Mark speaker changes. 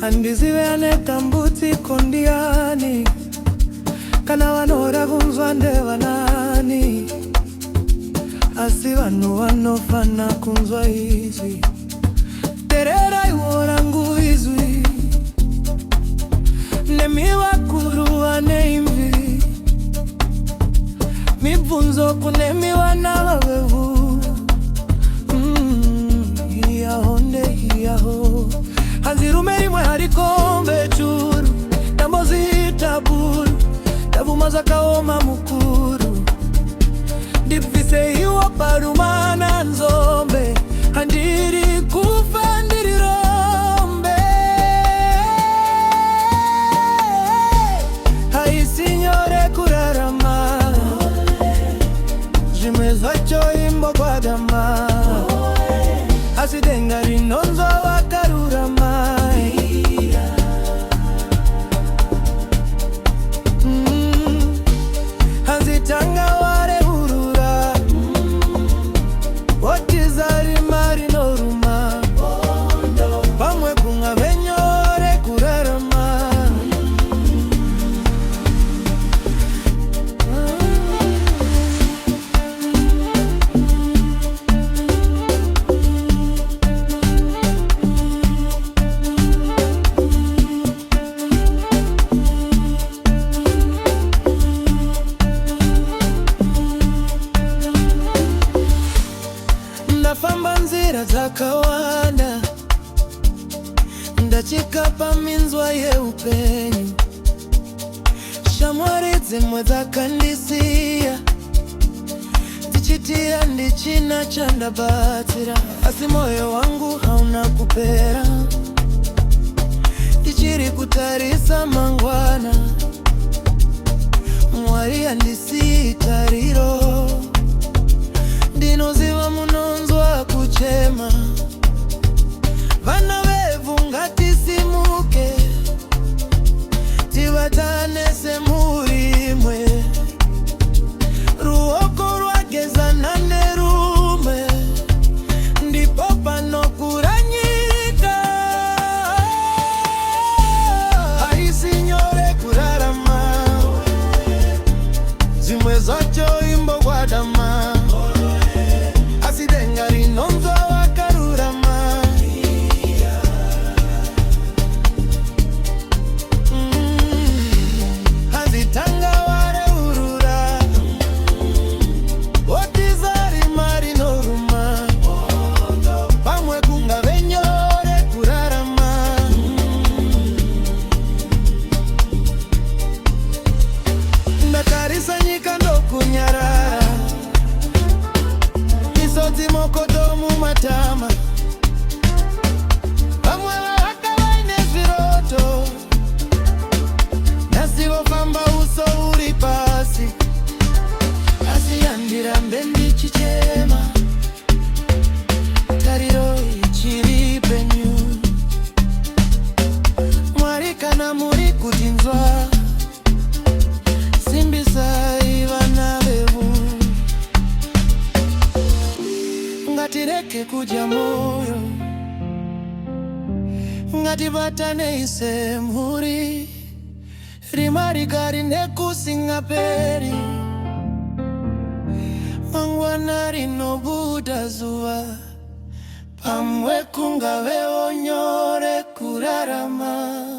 Speaker 1: andiziwe anekambuti kondiani kana vanora kunzwa ndevanani asi vanhu vanofana kunzwa izvi. Tererai worangu izwi nemi vakuru vane imvi mibvunzo kunemi vana vavevu iyaho hanzirume rimwe harikombe churu ndambozita buru ndavuma zvakaoma mukuru ndibvise iwo parumana nzombe handiri kufa ndiri rombe haisi nyore kurarama zvimwe zvacho imbogwadama asi denga rinonzwa vakarurama hanzitanga warehurura otizari marinoruma pamwe kunga venyore kurarama ndafamba nzira dzakawanda ndachikapa minzwa yeupenyu shamwari dzimwe dzakandisiya dzichiti handichina chandabatsira asi moyo wangu hauna kupera ndichiri kutarisa mangwana Mwari handisiyi tariro ndinoziva munonzwa kuchema vana vevhu ngatisimuke tivatane semhuri imwe ruoko rwagezana nerumwe ndipo panokura nyika haisi nyore kurarama zvimwe zvacho imbogwadama asi denga rinonzwa vakarurama hanzitanga warehurura otizari marinoruma pamwe kunga venyore kurarama ndatarisa nyika ndokunyarara misodzi mokotomu matama vamwe vavakavaine zviroto nasivofamba uso uri pasi asi handirambe ndichichema tariro ichiri penyu Mwari kana muri kutinzwa simbisai vana vevu ngatireke kudya moyo ngativatane semhuri rimarikari nekusingaperi mangwana rinobuda zuva pamwe kungavewo nyore kurarama.